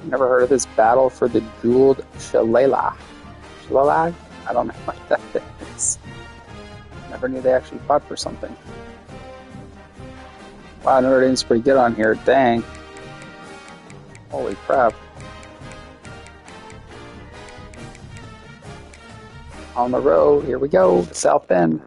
Never heard of this battle for the jeweled shillelagh. Shillelagh? I don't know what that is. Never knew they actually fought for something. Wow, Notre Dame's pretty good on here. Dang. Holy crap. On the road, here we go, South Bend.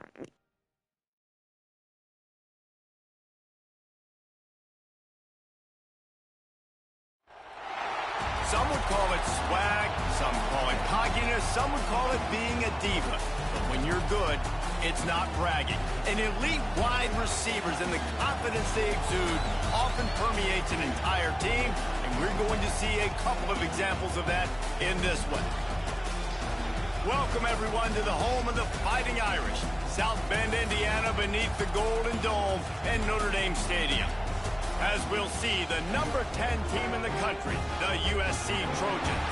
Some would call it swag, some call it cockiness, some would call it being a diva. But when you're good, it's not bragging. An elite wide receivers and the confidence they exude often permeates an entire team, and we're going to see a couple of examples of that in this one. Welcome, everyone, to the home of the Fighting Irish, South Bend, Indiana, beneath the Golden Dome and Notre Dame Stadium. As we'll see, the number 10 team in the country, the USC Trojans,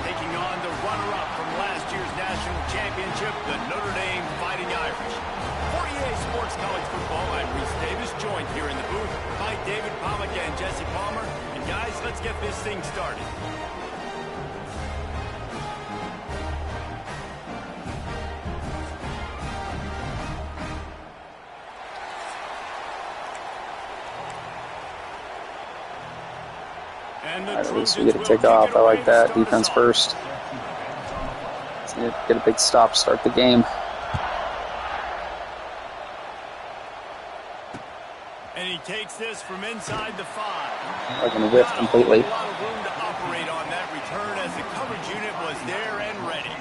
taking on the runner-up from last year's national championship, the Notre Dame Fighting Irish. For EA Sports College Football, I'm Reese Davis, joined here in the booth by David Pollack and Jesse Palmer. And guys, let's get this thing started. At least we get a kick off. I like that. Defense first. Let's get a big stop, start the game. And he takes this from inside the 5. Like going to whiff completely. A lot of room to operate on that return as the coverage unit was there and ready.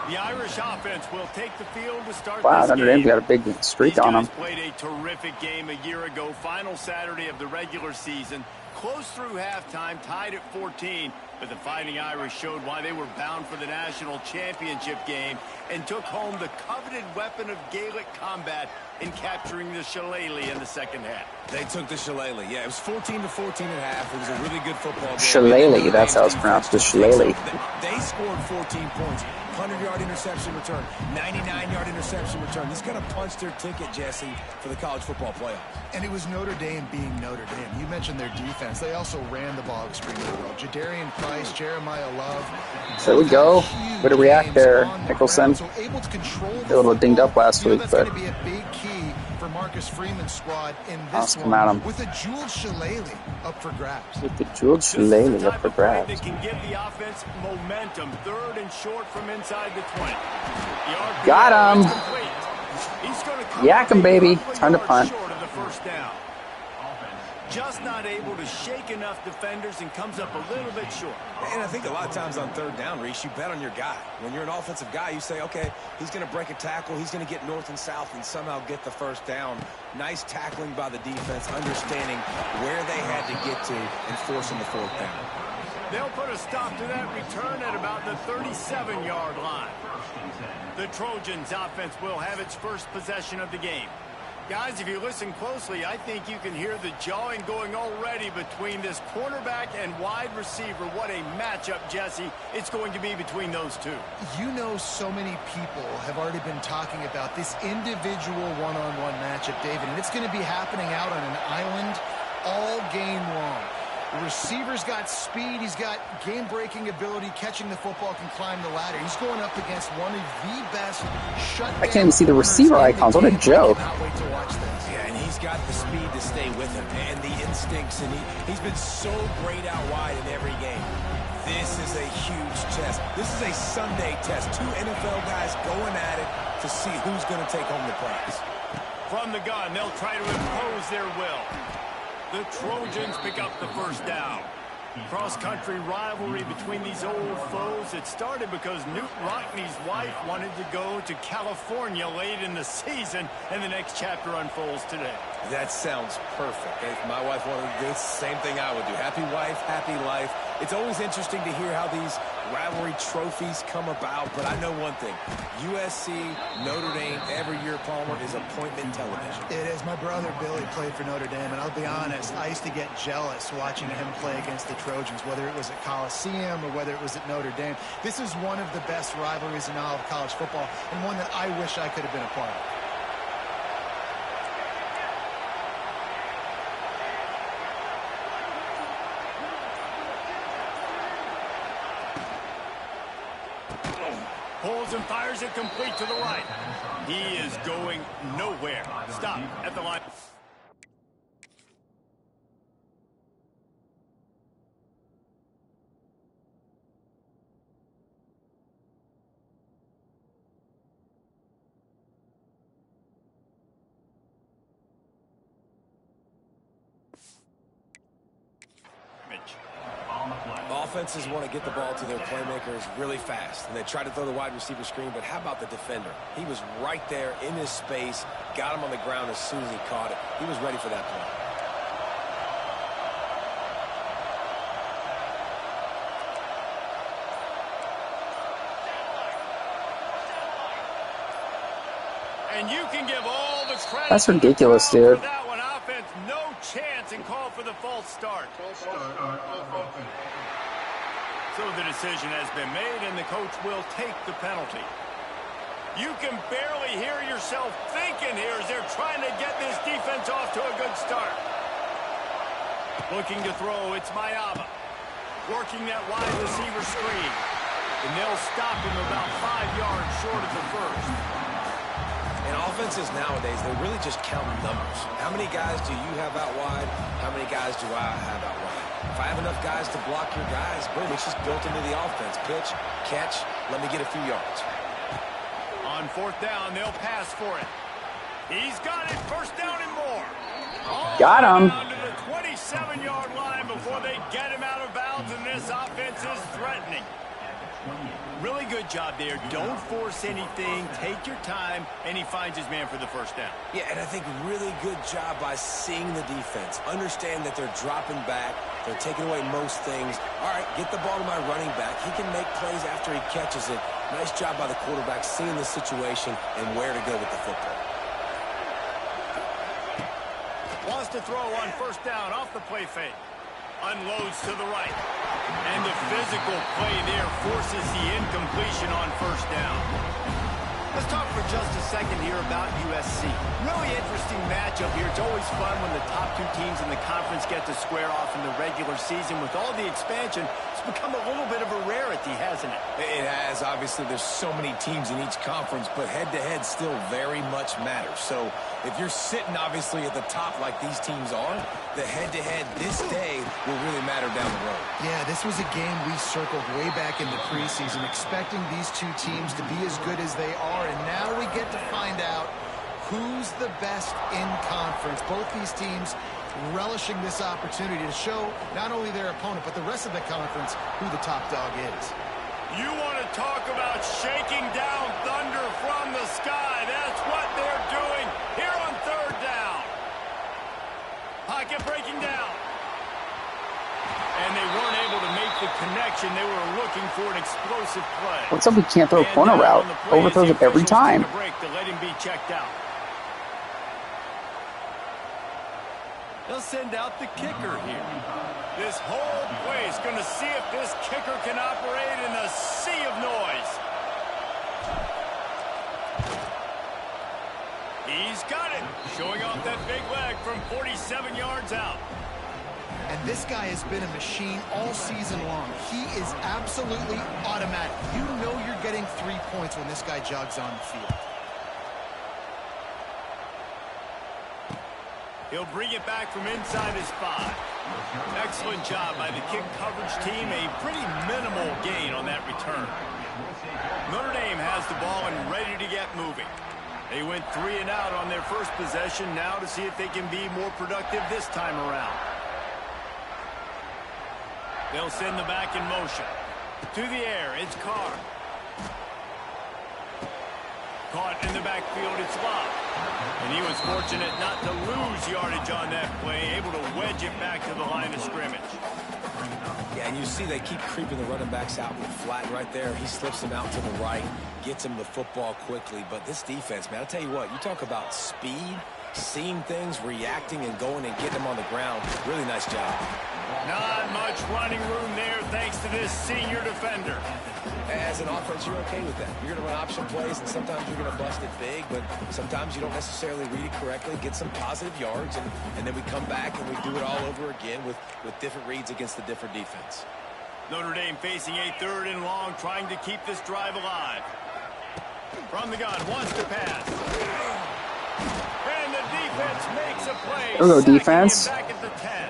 The Irish offense will take the field to start this game. Notre Dame's got a big streak on them. These guys played a terrific game a year ago, final Saturday of the regular season. Close through halftime, tied at 14, but the Fighting Irish showed why they were bound for the national championship game and took home the coveted weapon of Gaelic combat in capturing the shillelagh in the second half. They took the shillelagh. Yeah, it was 14-14 at half. It was a really good football game. Shillelagh, that's how it's pronounced, the shillelagh. They scored 14 points. 100-yard interception return, 99-yard interception return. This kind of punched their ticket, Jesse, for the college football playoff. And it was Notre Dame being Notre Dame. You mentioned their defense. They also ran the ball extremely well. Jadarian Price, Jeremiah Love. So there we go. Way to react there, Nicholson. So able to control a little dinged up last week, that's but going to be a big key for Marcus Freeman's squad in this come at him. with a jeweled shillelagh up for grabs. With the jeweled shillelagh up for grabs. They can give the offense momentum. Third and short from inside the 20. Got him. Yak him, baby. Time to punt. Just not able to shake enough defenders and comes up a little bit short. And I think a lot of times on third down, Reese, you bet on your guy. When you're an offensive guy, you say, okay, he's going to break a tackle, he's going to get north and south and somehow get the first down. Nice tackling by the defense, understanding where they had to get to and forcing the fourth down. They'll put a stop to that return at about the 37-yard line. The Trojans offense will have its first possession of the game. Guys, if you listen closely, I think you can hear the jawing going already between this cornerback and wide receiver. What a matchup, Jesse, it's going to be between those two. You know, so many people have already been talking about this individual one-on-one matchup, David, and it's going to be happening out on an island all game long. The receiver's got speed, he's got game-breaking ability, catching the football, can climb the ladder. He's going up against one of the best shutdown. I can't even see the receiver icons. What a joke. Cannot wait to watch this. Yeah, and he's got the speed to stay with him and the instincts, and he's been so great out wide in every game. This is a huge test. This is a Sunday test. Two NFL guys going at it to see who's going to take home the prize. From the gun, they'll try to impose their will. The Trojans pick up the first down. Cross-country rivalry between these old foes. It started because Newt Rockney's wife wanted to go to California late in the season, and the next chapter unfolds today. That sounds perfect. If my wife wanted to do the same thing I would do. Happy wife, happy life. It's always interesting to hear how these rivalry trophies come about, but I know one thing. USC, Notre Dame, every year, Palmer, is appointment television. It is. My brother Billy played for Notre Dame, and I'll be honest, I used to get jealous watching him play against the Trojans, whether it was at Coliseum or whether it was at Notre Dame. This is one of the best rivalries in all of college football, and one that I wish I could have been a part of. Pulls and fires it complete to the right. He is going nowhere. Stop at the line. Offenses want to get the ball to their playmakers really fast, and they try to throw the wide receiver screen, but how about the defender? He was right there in his space, got him on the ground as soon as he caught it. He was ready for that play. And you can give all the credit. That's ridiculous, dude. That one offense, no chance, and call for the false start. So the decision has been made, and the coach will take the penalty. You can barely hear yourself thinking here as they're trying to get this defense off to a good start. Looking to throw, it's Mayaba. Working that wide receiver screen. And they'll stop him about 5 yards short of the first. And offenses nowadays, they really just count numbers. How many guys do you have out wide? How many guys do I have out wide? If I have enough guys to block your guys, boom, it's just built into the offense. Pitch, catch, let me get a few yards. On fourth down, they'll pass for it. He's got it, first down and more. Got him. Down to the 27-yard line before they get him out of bounds, and this offense is threatening. Really good job there. Don't force anything. Take your time, and he finds his man for the first down. Yeah, and I think really good job by seeing the defense. Understand that they're dropping back. They're taking away most things. All right, get the ball to my running back. He can make plays after he catches it. Nice job by the quarterback seeing the situation and where to go with the football. Wants to throw on first down off the play fake. Unloads to the right. And the physical play there forces the incompletion on first down. Let's talk for just a second here about USC. Really interesting matchup here. It's always fun when the top two teams in the conference get to square off in the regular season. With all the expansion, it's become a little bit of a rarity, hasn't it? It has. Obviously, there's so many teams in each conference, but head-to-head still very much matters. So if you're sitting, obviously, at the top like these teams are, the head-to-head this day will really matter down the road. Yeah, this was a game we circled way back in the preseason, expecting these two teams to be as good as they are, and now we get to find out who's the best in conference. Both these teams relishing this opportunity to show not only their opponent, but the rest of the conference who the top dog is. You want to talk about shaking down thunder from the sky. That's what they're doing here on third down. Pocket breaking down. And they weren't able to make the connection. They were looking for an explosive play. What's up? We can't throw a corner route. Overthrows it every time. Break to let him be checked out. They'll send out the kicker here. This whole place going to see if this kicker can operate in a sea of noise. He's got it. Showing off that big leg from 47 yards out. And this guy has been a machine all season long. He is absolutely automatic. You know you're getting 3 points when this guy jogs on the field. He'll bring it back from inside his 5. Excellent job by the kick coverage team. A pretty minimal gain on that return. Notre Dame has the ball and ready to get moving. They went 3 and out on their first possession. Now to see if they can be more productive this time around. They'll send the back in motion. To the air, it's Carr. Caught in the backfield, it's Love. And he was fortunate not to lose yardage on that play, able to wedge it back to the line of scrimmage. Yeah, and you see they keep creeping the running backs out with flat right there. He slips them out to the right, gets him the football quickly. But this defense, man, I'll tell you what, you talk about speed, seeing things, reacting, and going and getting them on the ground. Really nice job. Not much running room there thanks to this senior defender. As an offense, you're okay with that. You're going to run option plays, and sometimes you're going to bust it big, but sometimes you don't necessarily read it correctly, get some positive yards, and then we come back and we do it all over again with different reads against the different defense. Notre Dame facing a 3rd and long, trying to keep this drive alive. From the gun, wants to pass. And the defense makes a play. There we go, defense. Back at the 10.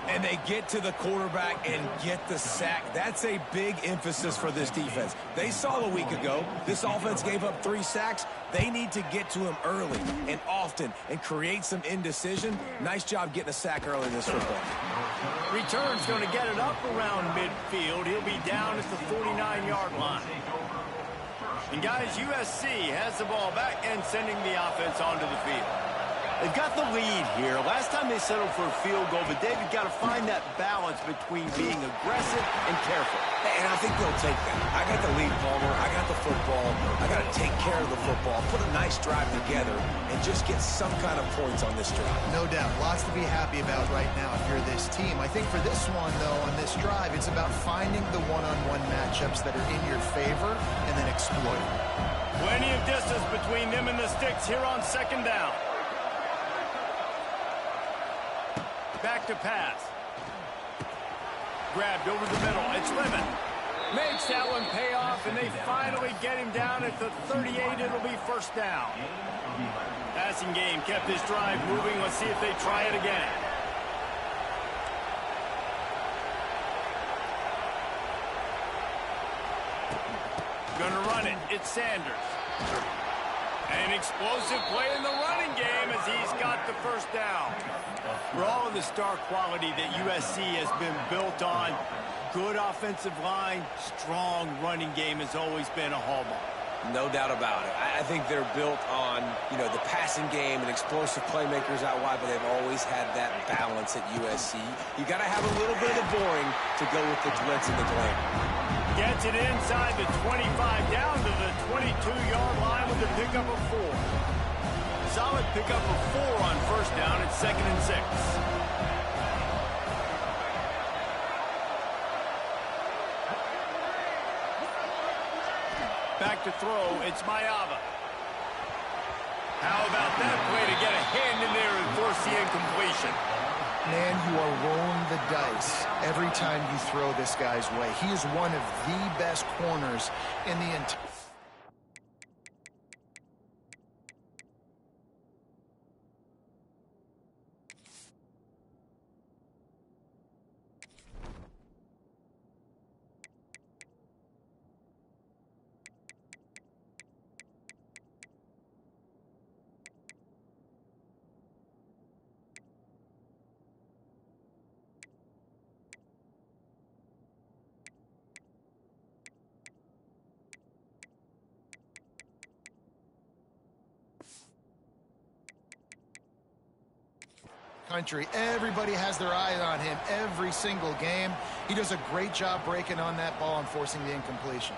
And they get to the quarterback and get the sack. That's a big emphasis for this defense. They saw a week ago, this offense gave up 3 sacks. They need to get to him early and often and create some indecision. Nice job getting a sack early in this football. Return's going to get it up around midfield. He'll be down at the 49-yard line. And guys, USC has the ball back and sending the offense onto the field. They've got the lead here. Last time they settled for a field goal, but David got to find that balance between being aggressive and careful. And I think they'll take that. I got the lead, Palmer. I got the football. I got to take care of the football, put a nice drive together, and just get some kind of points on this drive. No doubt. Lots to be happy about right now if you're this team. I think for this one, though, on this drive, it's about finding the one-on-one matchups that are in your favor and then exploiting. Plenty of distance between them and the sticks here on second down. Back to pass. Grabbed over the middle. It's Lemon. Makes that one pay off, and they finally get him down at the 38. It'll be first down. Passing game kept this drive moving. Let's see if they try it again. Gonna run it. It's Sanders. An explosive play in the running game as he's got the first down. For all of the star quality that USC has been built on, good offensive line, strong running game has always been a hallmark. No doubt about it. I think they're built on, the passing game and explosive playmakers out wide, but they've always had that balance at USC. You got to have a little bit of the boring to go with the glitz and the glamour. Gets it inside the 25, down to the 22-yard line with a pickup of 4. Solid pickup of 4 on first down at 2nd and 6. Back to throw, it's Mayava. How about that play to get a hand in there and force the incompletion? Man, you are rolling the dice every time you throw this guy's way. He is one of the best corners in the entire... country. Everybody has their eye on him every single game. He does a great job breaking on that ball and forcing the incompletion.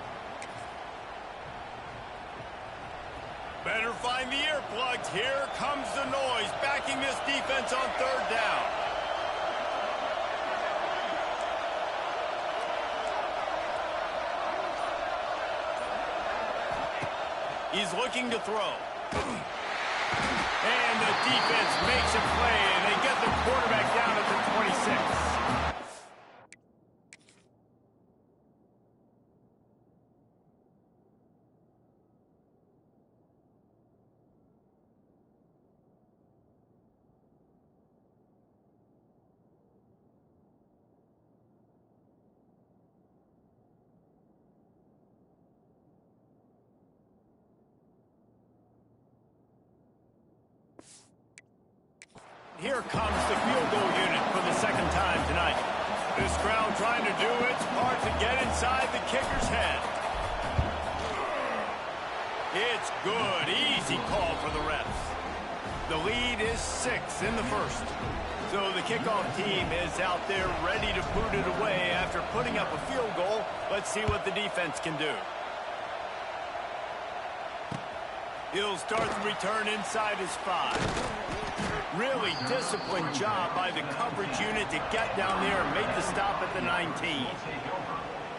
Better find the earplugs. Here comes the noise, backing this defense on third down. He's looking to throw. And the defense makes a play, and they get the quarterback down at the 26. Here comes the field goal unit for the second time tonight. This crowd trying to do its part to get inside the kicker's head. It's good. Easy call for the refs. The lead is 6 in the first. So the kickoff team is out there ready to boot it away after putting up a field goal. Let's see what the defense can do. He'll start the return inside his 5. Really disciplined job by the coverage unit to get down there and make the stop at the 19.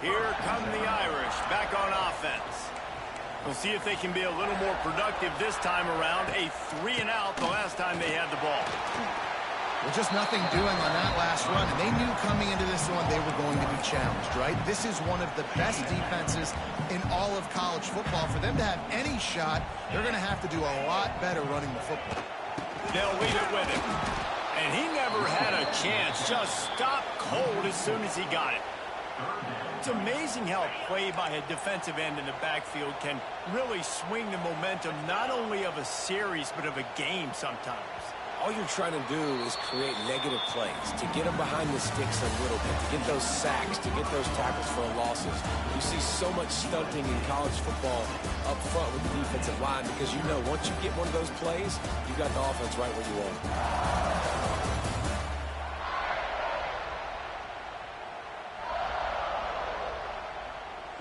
Here come the Irish back on offense. We'll see if they can be a little more productive this time around. A 3-and-out the last time they had the ball. Well, just nothing doing on that last run, and they knew coming into this one they were going to be challenged, right? This is one of the best defenses in all of college football. For them to have any shot, they're going to have to do a lot better running the football. They'll leave it with him. And he never had a chance. Just stopped cold as soon as he got it. It's amazing how a play by a defensive end in the backfield can really swing the momentum not only of a series but of a game sometimes. All you're trying to do is create negative plays, to get them behind the sticks a little bit, to get those sacks, to get those tackles for losses. You see so much stunting in college football up front with the defensive line because you know once you get one of those plays, you got the offense right where you want it.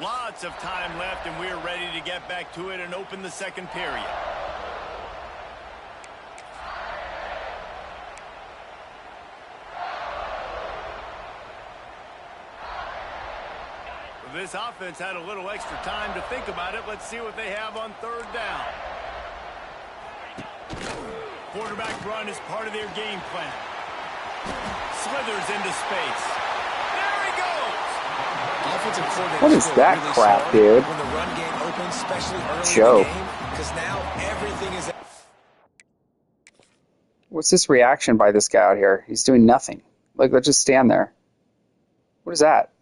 Lots of time left, and we're ready to get back to it and open the second period. This offense had a little extra time to think about it. Let's see what they have on third down. Quarterback run is part of their game plan. Slithers into space. There he goes! Offensive coordinator. What is that really crap, smart dude? When the run game opens, especially early Joke. in the game, because now everything is... What's this reaction by this guy out here? He's doing nothing. Like, let's just stand there. What is that?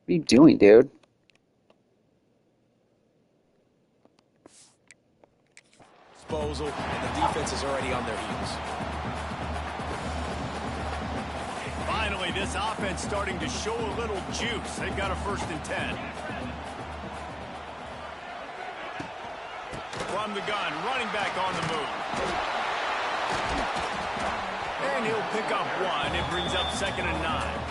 What are you doing, dude? Disposal, and the defense is already on their heels. Finally, this offense starting to show a little juice. They've got a 1st and 10. From the gun, running back on the move. And he'll pick up one. It brings up 2nd and 9.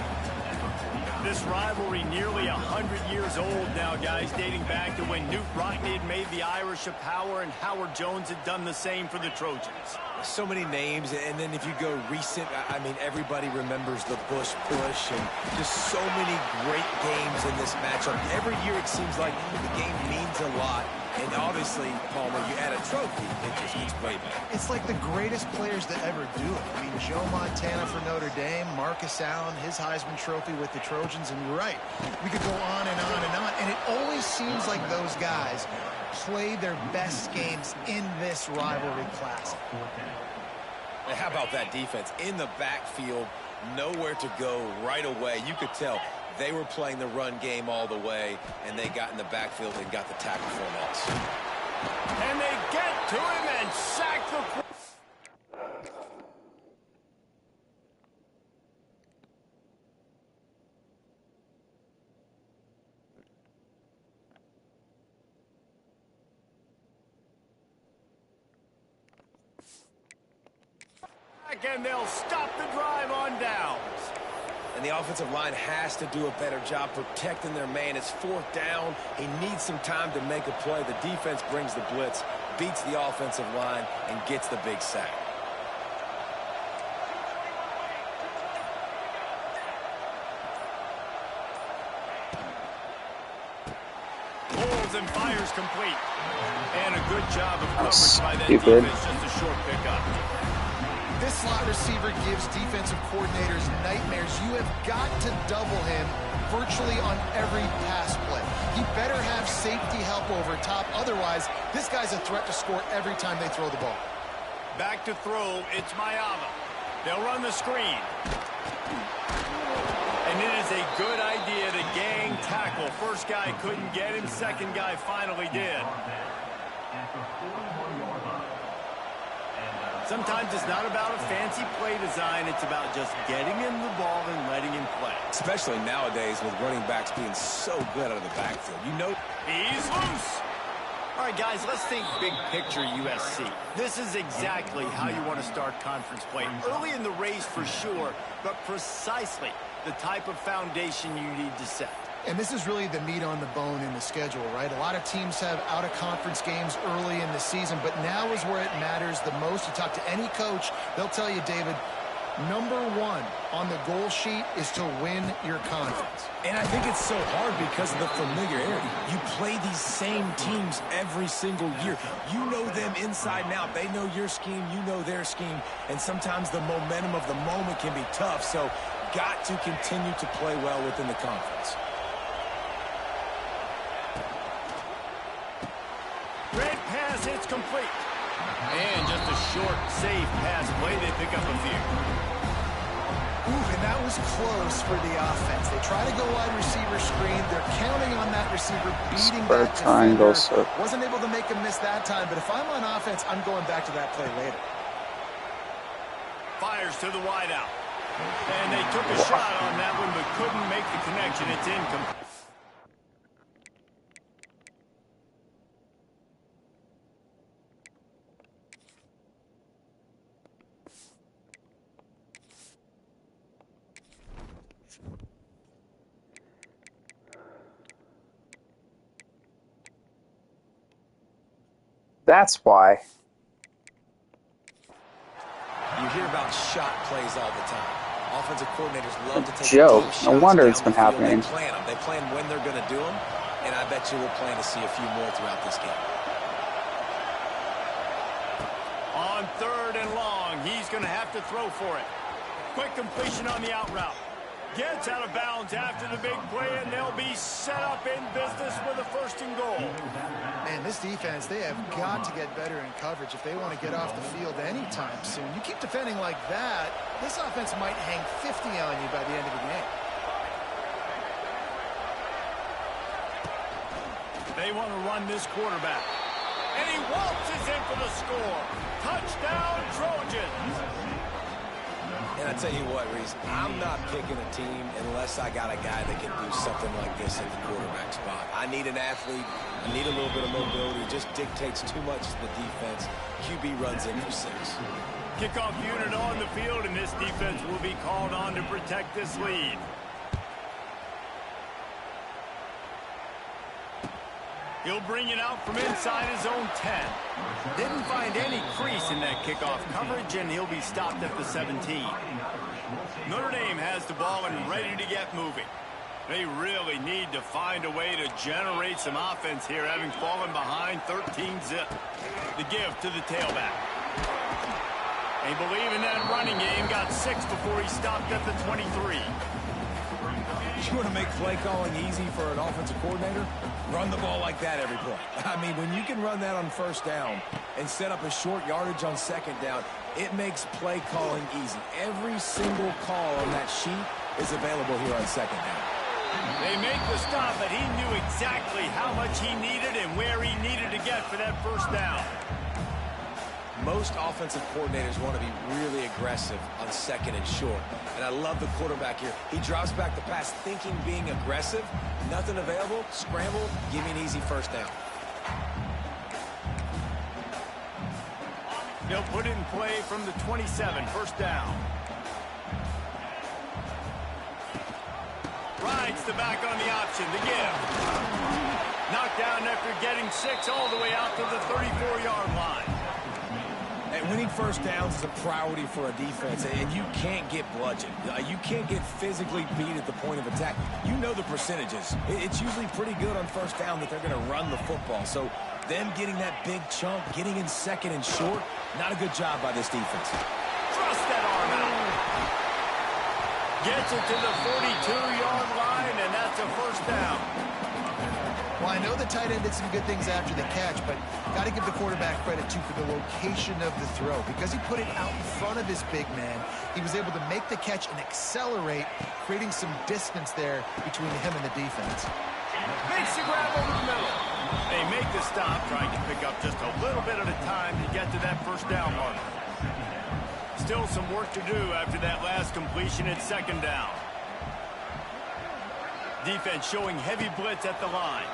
This rivalry nearly 100 years old now, guys, dating back to when Newt Rockne had made the Irish a power and Howard Jones had done the same for the Trojans. So many names, and then if you go recent, I mean, everybody remembers the Bush push and just so many great games in this matchup. Every year it seems like the game means a lot, and obviously, Palmer, you add a trophy, it just gets way better. It's like the greatest players to ever do it. I mean, Joe Montana for Notre Dame, Marcus Allen, his Heisman Trophy with the Trojans, and you're right. We could go on and on and on, and it always seems like those guys play their best games in this rivalry classic. And how about that defense? In the backfield, nowhere to go right away. You could tell they were playing the run game all the way, and they got in the backfield and got the tackle for a loss. And they get to him and sack the... And they'll stop the drive on downs. And the offensive line has to do a better job protecting their man. It's 4th down. He needs some time to make a play. The defense brings the blitz, beats the offensive line, and gets the big sack. Pulls and fires complete. And a good job of coverage by that Stupid. defense. Just a short pickup. This slot receiver gives defensive coordinators nightmares. You have got to double him virtually on every pass play. He better have safety help over top. Otherwise, this guy's a threat to score every time they throw the ball. Back to throw, it's Mayava. They'll run the screen. And it is a good idea to gang tackle. First guy couldn't get him, second guy finally did. Sometimes it's not about a fancy play design. It's about just getting him the ball and letting him play. Especially nowadays with running backs being so good out of the backfield. You know, he's loose. All right, guys, let's think big picture USC. This is exactly how you want to start conference play. Early in the race for sure, but precisely the type of foundation you need to set. And this is really the meat on the bone in the schedule, right? A lot of teams have out-of-conference games early in the season, but now is where it matters the most. You talk to any coach, they'll tell you, David, Number one on the goal sheet is to win your conference. And I think it's so hard because of the familiarity. You play these same teams every single year. You know them inside and out. They know your scheme, you know their scheme, and sometimes the momentum of the moment can be tough, so got to continue to play well within the conference. Red pass, it's complete. And just a short, safe pass play. They pick up a few. Ooh, and that was close for the offense. They try to go wide receiver screen. They're counting on that receiver beating that triangle, defender. Wasn't able to make him miss that time, but if I'm on offense, I'm going back to that play later. Fires to the wideout. And they took a shot on that one, but couldn't make the connection. It's incomplete. That's why. You hear about shot plays all the time. Offensive coordinators love to take Joke. deep shots. No wonder down it's been the field. happening. They plan them. They plan when they're going to do them, and I bet you we'll plan to see a few more throughout this game. On 3rd and long, he's going to have to throw for it. Quick completion on the out route. Gets out of bounds after the big play, and they'll be set up in business with a 1st and goal. Man, this defense, they have got to get better in coverage if they want to get off the field anytime soon. You keep defending like that, this offense might hang 50 on you by the end of the game. They want to run this quarterback. And he waltzes in for the score. Touchdown, Trojans. And I tell you what, Reese, I'm not picking a team unless I got a guy that can do something like this at the quarterback spot. I need an athlete. I need a little bit of mobility. It just dictates too much to the defense. QB runs in for 6. Kickoff unit on the field, and this defense will be called on to protect this lead. He'll bring it out from inside his own 10. Didn't find any crease in that kickoff coverage, and he'll be stopped at the 17. Notre Dame has the ball and ready to get moving. They really need to find a way to generate some offense here, having fallen behind 13-zip. The give to the tailback. They believe in that running game, got 6 before he stopped at the 23. You want to make play calling easy for an offensive coordinator? Run the ball like that every play. I mean, when you can run that on 1st down and set up a short yardage on 2nd down, it makes play calling easy. Every single call on that sheet is available here on 2nd down. They make the stop, but he knew exactly how much he needed and where he needed to get for that 1st down. Most offensive coordinators want to be really aggressive on 2nd and short. And I love the quarterback here. He drops back the pass thinking being aggressive. Nothing available. Scramble. Give me an easy 1st down. He'll put it in play from the 27. 1st down. Rides the back on the option. The give. Knocked down after getting 6 all the way out to the 34-yard line. And winning 1st downs is a priority for a defense, and you can't get bludgeoned. You can't get physically beat at the point of attack. You know the percentages. It's usually pretty good on 1st down that they're going to run the football. So them getting that big chunk, getting in 2nd and short, not a good job by this defense. Thrust that arm out. Gets it to the 42-yard line, and that's a 1st down. Well, I know the tight end did some good things after the catch, but got to give the quarterback credit, too, for the location of the throw. Because he put it out in front of his big man, he was able to make the catch and accelerate, creating some distance there between him and the defense. Makes the grab over the middle. They make the stop, trying to pick up just a little bit at a time to get to that 1st down mark. Still some work to do after that last completion at 2nd down. Defense showing heavy blitz at the line.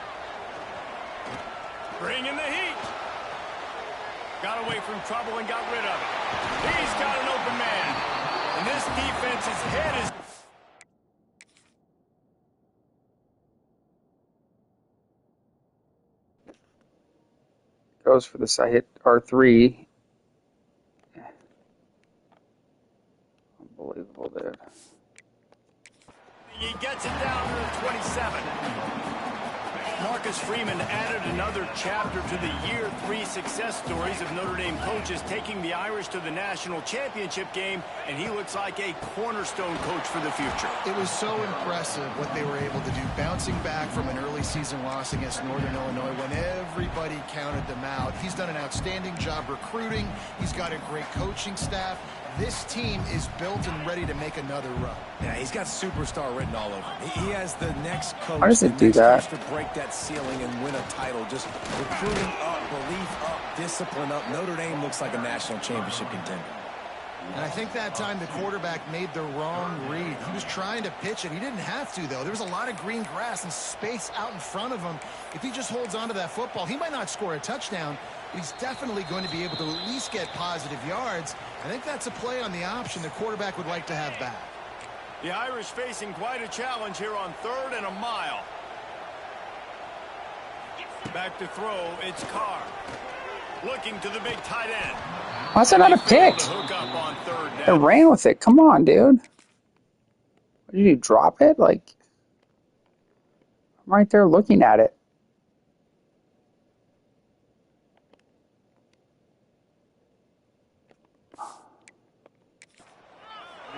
Bringing the heat. Got away from trouble and got rid of it. He's got an open man. And this defense's head is... Goes for this. I hit R3. Unbelievable, dude. He gets it down to the 27. Marcus Freeman added another chapter to the year 3 success stories of Notre Dame coaches, taking the Irish to the national championship game, and he looks like a cornerstone coach for the future. It was so impressive what they were able to do, bouncing back from an early season loss against Northern Illinois when everybody counted them out. He's done an outstanding job recruiting. He's got a great coaching staff. This team is built and ready to make another run. Yeah, he's got superstar written all over him. He has the next coach, How does it do that? to break that ceiling and win a title. Just recruiting up, belief up, discipline up. Notre Dame looks like a national championship contender. And I think that time the quarterback made the wrong read. He was trying to pitch it. He didn't have to, though. There was a lot of green grass and space out in front of him. If he just holds on to that football, he might not score a touchdown, but he's definitely going to be able to at least get positive yards. I think that's a play on the option the quarterback would like to have back. The Irish facing quite a challenge here on 3rd and a mile. Back to throw, it's Carr. Looking to the big tight end. Why's that not a pick? Hook up on 3rd I down. ran with it. Come on, dude. What did you drop it? Like, I'm right there looking at it.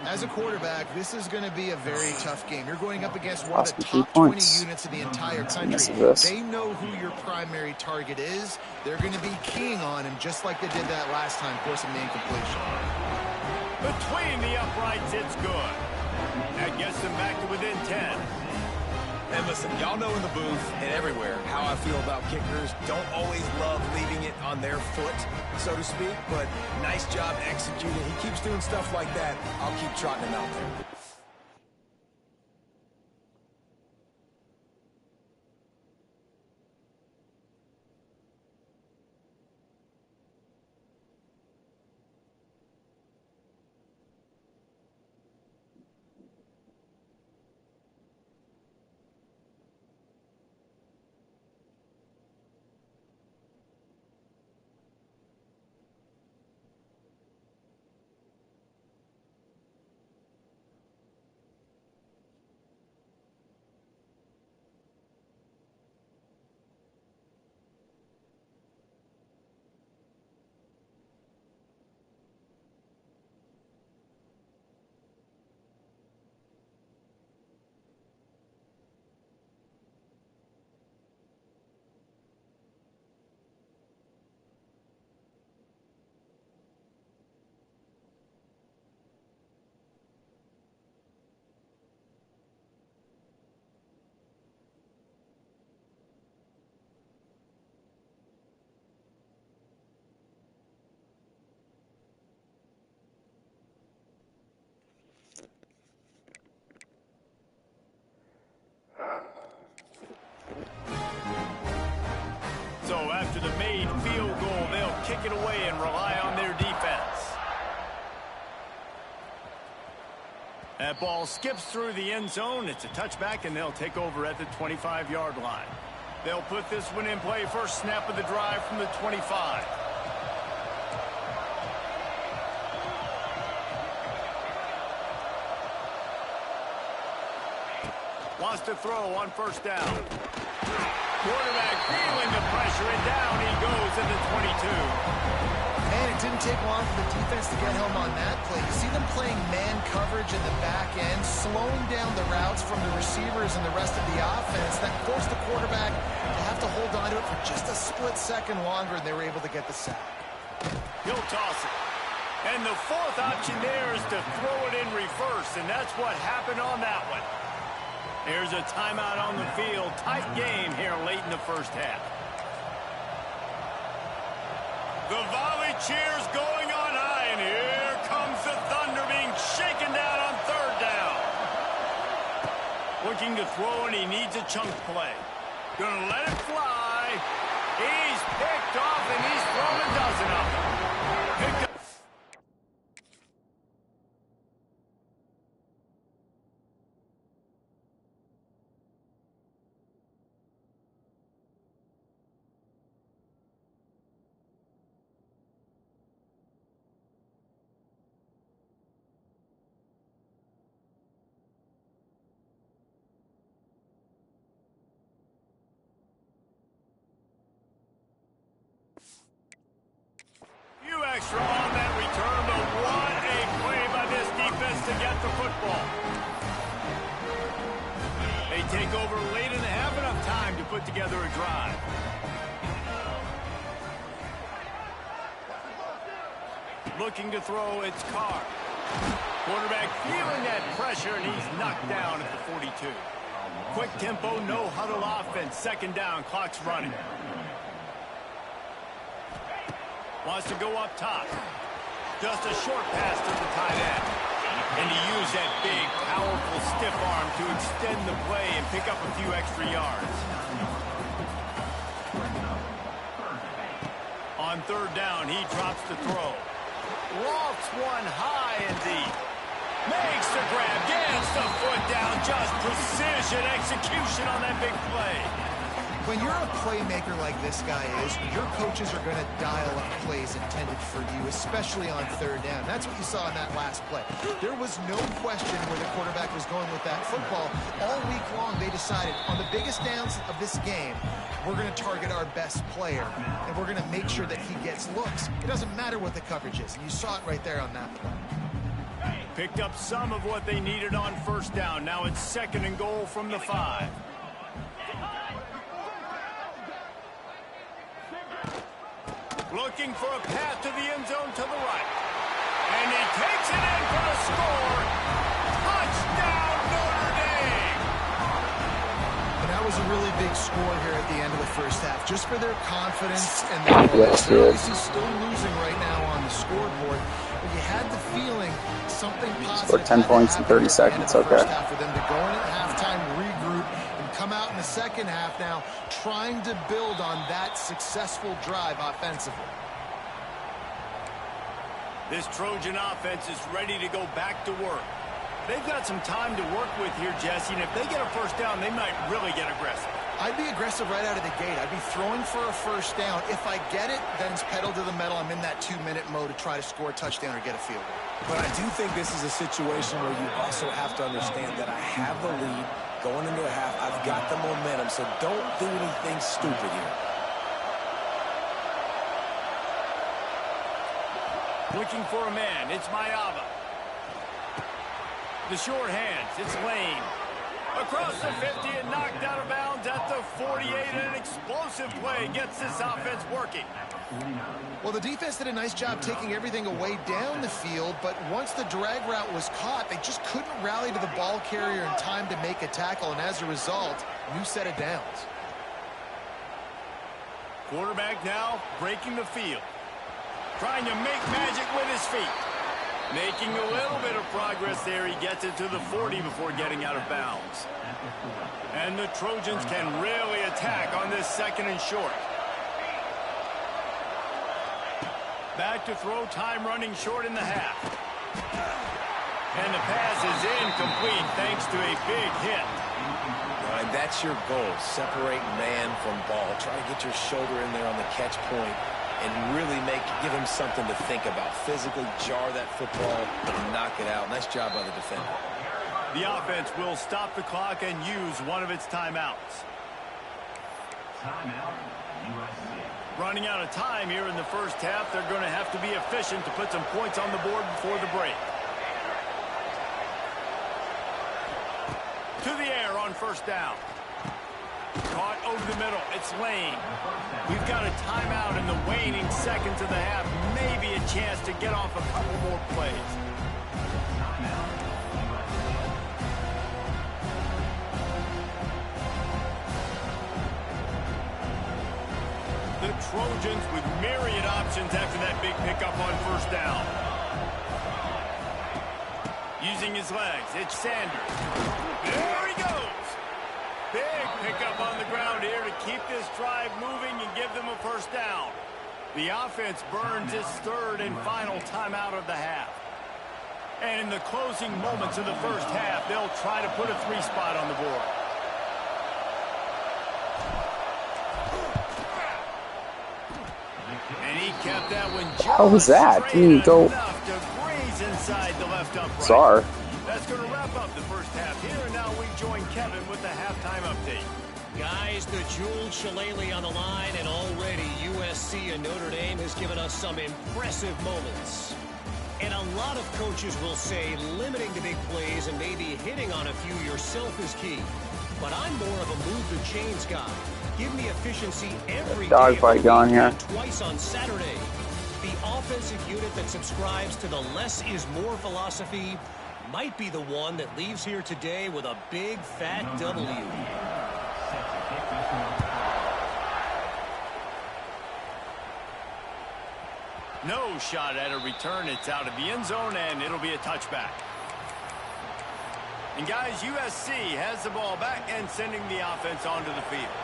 As a quarterback, this is going to be a very tough game. You're going up against one of the Lost me 3 top 20 points. units in the entire country. This. They know who your primary target is. They're going to be keying on him just like they did that last time, forcing the incompletion. Between the uprights, it's good. That gets them back to within 10. And listen, y'all know in the booth and everywhere how I feel about kickers. Don't always love leaving it on their foot, so to speak, but nice job executing. He keeps doing stuff like that. I'll keep trotting him out there. So after the made field goal, they'll kick it away and rely on their defense. That ball skips through the end zone. It's a touchback, and they'll take over at the 25-yard line. They'll put this one in play. First snap of the drive from the 25. Wants to throw on first down. Quarterback feeling the pressure, and down he goes at the 22. And it didn't take long for the defense to get home on that play. You see them playing man coverage in the back end, slowing down the routes from the receivers and the rest of the offense. That forced the quarterback to have to hold on to it for just a split second longer, and they were able to get the sack. He'll toss it. And the fourth option there is to throw it in reverse, and that's what happened on that one. There's a timeout on the field. Tight game here late in the first half. The volley cheers going on high, and here comes the Thunder being shaken down on third down. Looking to throw, and he needs a chunk play. Gonna let it fly. He's picked off, and he's thrown a dozen of them. Picked up. extra on that return, but what a play by this defense to get the football. They take over late in the half, enough time to put together a drive. Looking to throw, it's Carr. Quarterback feeling that pressure, and he's knocked down at the 42. Quick tempo, no huddle offense. Second down, clock's running. Wants to go up top. Just a short pass to the tight end. And he used that big, powerful stiff arm to extend the play and pick up a few extra yards. On third down, he drops the throw. Lofts one high and deep. Makes the grab, gets the foot down. Just precision execution on that big play. When you're a playmaker like this guy is, your coaches are going to dial up plays intended for you, especially on third down. That's what you saw in that last play. There was no question where the quarterback was going with that football. All week long, they decided on the biggest downs of this game, we're going to target our best player, and we're going to make sure that he gets looks. It doesn't matter what the coverage is, and you saw it right there on that play. Picked up some of what they needed on first down. Now it's second and goal from the 5. Looking for a path to the end zone to the right. And he takes it in for the score. Touchdown, Notre Dame! And that was a really big score here at the end of the first half. Just for their confidence and their they're obviously still losing right now on the scoreboard. But you had the feeling something positive. Scored 10 points in 30 seconds, okay. For them to go in at halftime, regroup, and come out in the second half now, trying to build on that successful drive offensively. This Trojan offense is ready to go back to work. They've got some time to work with here, Jesse, and if they get a first down, they might really get aggressive. I'd be aggressive right out of the gate. I'd be throwing for a first down. If I get it, then it's pedal to the metal. I'm in that 2-minute mode to try to score a touchdown or get a field goal. But I do think this is a situation where you also have to understand that I have the lead going into a half. I've got the momentum, so don't do anything stupid here. Looking for a man. It's Mayava. The short hands. It's Lane. Across the 50 and knocked out of bounds at the 48. An explosive play gets this offense working. Well, the defense did a nice job taking everything away down the field, but once the drag route was caught, they just couldn't rally to the ball carrier in time to make a tackle, and as a result, new set of downs. Quarterback now breaking the field. Trying to make magic with his feet. Making a little bit of progress there. He gets it to the 40 before getting out of bounds. And the Trojans can really attack on this second and short. Back to throw, time running short in the half. And the pass is incomplete thanks to a big hit. Right, that's your goal. Separate man from ball. Try to get your shoulder in there on the catch point and really give him something to think about. Physically jar that football and knock it out. Nice job by the defender. The offense will stop the clock and use one of its timeouts. Timeout, USC. Running out of time here in the first half. They're going to have to be efficient to put some points on the board before the break. To the air on first down. Caught over the middle. It's Lane. We've got a timeout in the waning seconds of the half. Maybe a chance to get off a couple more plays. The Trojans with myriad options after that big pickup on first down. Using his legs, it's Sanders. There he goes. Big pickup on the ground here to keep this drive moving and give them a first down. The offense burns its third and final timeout of the half. And in the closing moments of the first half, they'll try to put a 3-spot on the board. And he kept that one just How was that? Didn't he go? enough to breeze inside the left upright. Bizarre. That's going to wrap up the first half here, and now we join Kevin with the halftime update. Guys, It's the jeweled shillelagh on the line, and already USC and Notre Dame has given us some impressive moments. And a lot of coaches will say limiting the big plays and maybe hitting on a few yourself is key. But I'm more of a move the chains guy. Give me efficiency every day. Dogfight going here. Twice on Saturday. The offensive unit that subscribes to the less is more philosophy might be the one that leaves here today with a big fat W. No shot at a return. It's out of the end zone, and it'll be a touchback. And guys, USC has the ball back and sending the offense onto the field.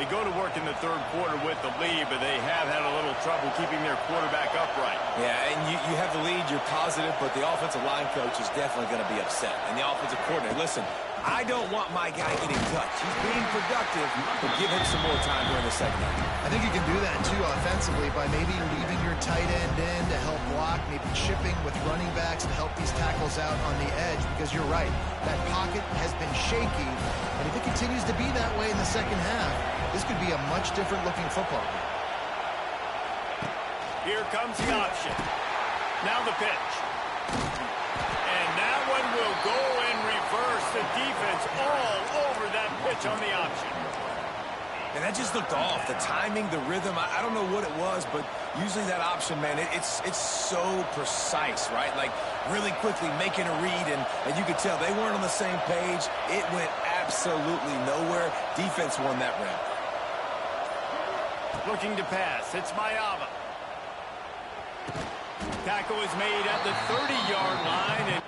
They go to work in the third quarter with the lead, but they have had a little trouble keeping their quarterback upright. Yeah, and you have the lead, you're positive, but the offensive line coach is definitely going to be upset. And the offensive coordinator, listen, I don't want my guy getting touched. He's being productive, but give him some more time during the second half. I think you can do that, too, offensively, by maybe leaving your tight end in to help block, maybe chipping with running backs to help these tackles out on the edge, because you're right, that pocket has been shaky, and if it continues to be that way in the second half, this could be a much different-looking football game. Here comes the option. Now the pitch. And that one will go in reverse. The defense all over that pitch on the option. And that just looked off. The timing, the rhythm, I don't know what it was, but usually that option, man, it's so precise, right? Like really quickly making a read, and you could tell they weren't on the same page. It went absolutely nowhere. Defense won that round. Looking to pass. It's Mayava. Tackle is made at the 30-yard line. And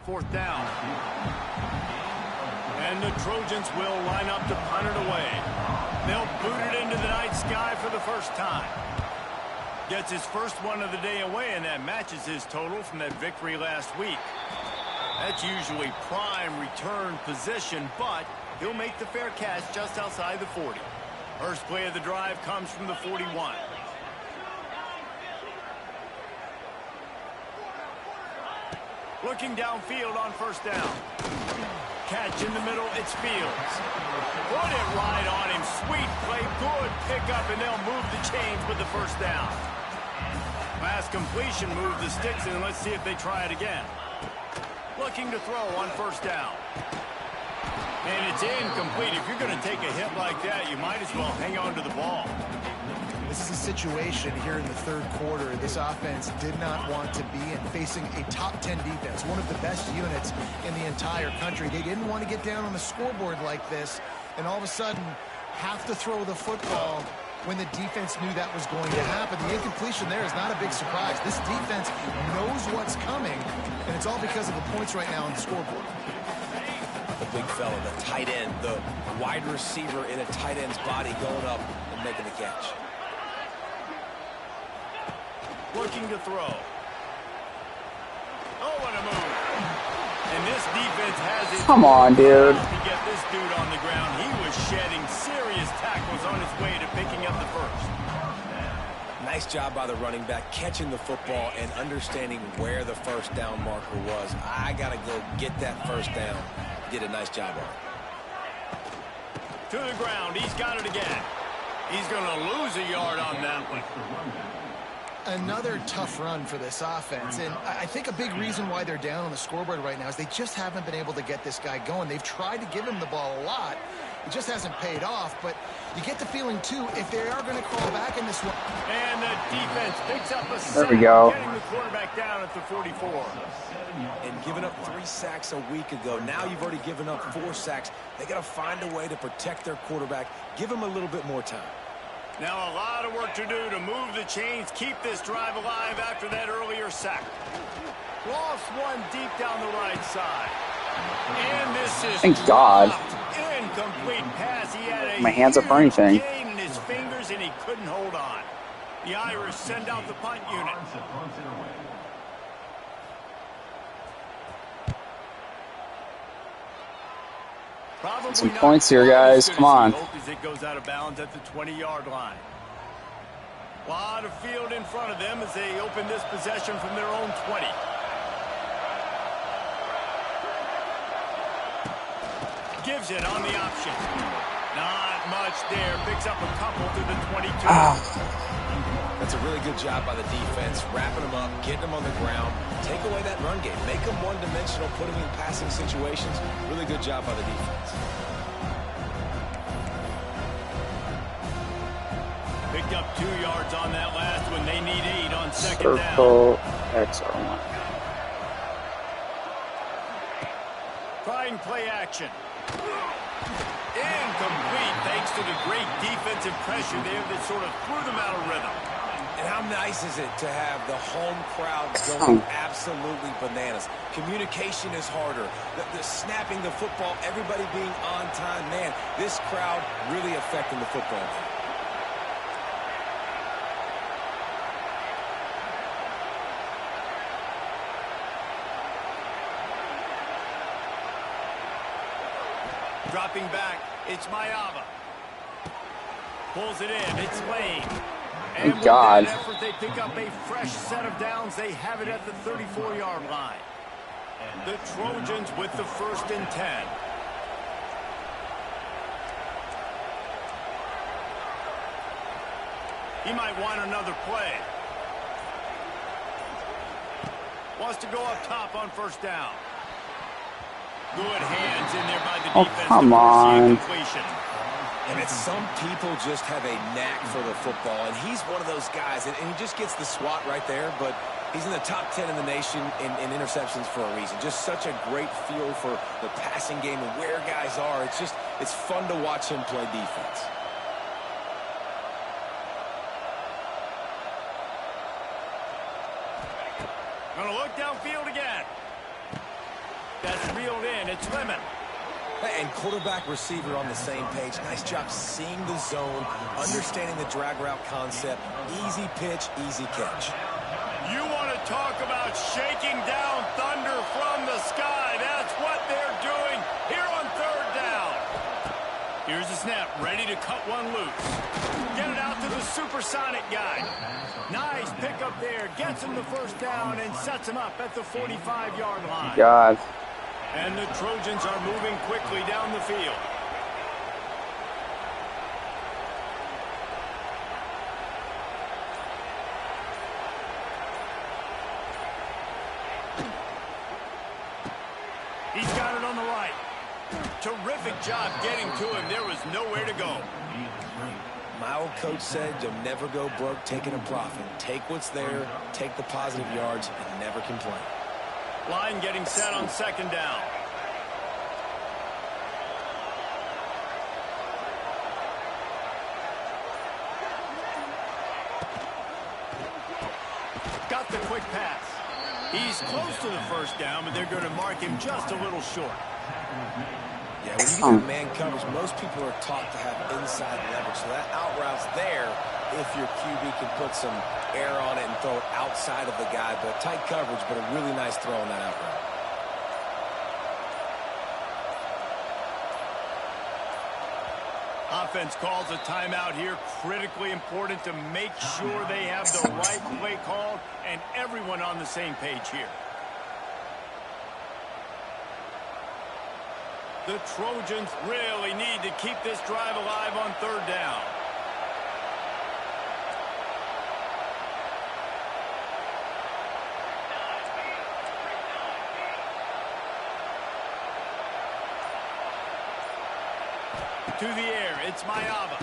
fourth down. And the Trojans will line up to punt it away. They'll boot it into the night sky for the first time. Gets his first one of the day away, and that matches his total from that victory last week. That's usually prime return position, but he'll make the fair catch just outside the 40. First play of the drive comes from the 41. Looking downfield on first down. Catch in the middle, it's Fields. Put it right on him. Sweet play, good pickup, and they'll move the chains with the first down. Last completion moved the sticks in. Let's see if they try it again. Looking to throw on first down. And it's incomplete. If you're going to take a hit like that, you might as well hang on to the ball. This is a situation here in the third quarter this offense did not want to be in, facing a top 10 defense, one of the best units in the entire country. They didn't want to get down on the scoreboard like this and all of a sudden have to throw the football when the defense knew that was going to happen. The incompletion there is not a big surprise. This defense knows what's coming, and it's all because of the points right now on the scoreboard. The big fella, the tight end, the wide receiver in a tight end's body going up and making the catch. Looking to throw. Oh, what a move. And this defense has it. Come on, dude. To get this dude on the ground. He was shedding serious tackles on his way to picking up the first. Nice job by the running back, catching the football and understanding where the first down marker was. I got to go get that first down. Did a nice job on it. To the ground. He's got it again. He's going to lose a yard on that one. Another tough run for this offense, and I think a big reason why they're down on the scoreboard right now is they just haven't been able to get this guy going. They've tried to give him the ball a lot. It just hasn't paid off, but you get the feeling, too, if they are going to crawl back in this one. And the defense picks up a sack. There we go. Getting the quarterback down at the 44. And giving up 3 sacks a week ago. Now you've already given up 4 sacks. They got to find a way to protect their quarterback. Give him a little bit more time. Now a lot of work to do to move the chains, keep this drive alive after that earlier sack. Lost one deep down the right side. And this is Thank God. Incomplete pass. He had a My hands up for anything. gain in his fingers and he couldn't hold on. The Irish send out the punt unit. Probably some not points here, quite as guys. good Come as he on. hoped as it goes out of bounds at the 20-yard line. A lot of field in front of them as they open this possession from their own 20. Gives it on the option. Not much there. Picks up a couple to the 22. That's a really good job by the defense, wrapping them up, getting them on the ground, take away that run game, make them one-dimensional, put them in passing situations. Really good job by the defense. Picked up 2 yards on that last one. They need 8 on second down. Circle yr1. Trying play action. Incomplete thanks to the great defensive pressure there that sort of threw them out of rhythm. And how nice is it to have the home crowd going absolutely bananas? Communication is harder. The snapping the football, everybody being on time. Man, this crowd really affecting the football game. Dropping back, it's Mayava. Pulls it in, it's Lane. And with that effort, they pick up a fresh set of downs. They have it at the 34-yard line. The Trojans with the 1st and 10. He might want another play. Wants to go up top on 1st down. Good hands in there by the defense. Come on. And it's some people just have a knack for the football, and he's one of those guys, and he just gets the swat right there, but he's in the top 10 in the nation in interceptions for a reason. Just such a great feel for the passing game and where guys are. It's fun to watch him play defense. Gonna look downfield again. That's reeled in. It's Lemon. And quarterback receiver on the same page. Nice job seeing the zone, understanding the drag route concept. Easy pitch, easy catch. You want to talk about shaking down thunder from the sky. That's what they're doing here on 3rd down. Here's the snap, ready to cut one loose. Get it out to the supersonic guy. Nice pickup there. Gets him the 1st down and sets him up at the 45-yard line. God. And the Trojans are moving quickly down the field. He's got it on the right. Terrific job getting to him. There was nowhere to go. My old coach said you'll never go broke taking a profit. Take what's there, take the positive yards, and never complain. Line getting set on 2nd down. Got the quick pass. He's close to the 1st down, but they're going to mark him just a little short. Yeah, when you get man coverage, most people are taught to have inside leverage. So that out route's there if your QB can put some air on it and throw it outside of the guy. But tight coverage, but a really nice throw on that out route. Offense calls a timeout here. Critically important to make sure they have the right play called and everyone on the same page here. The Trojans really need to keep this drive alive on 3rd down. To the air, it's Mayava.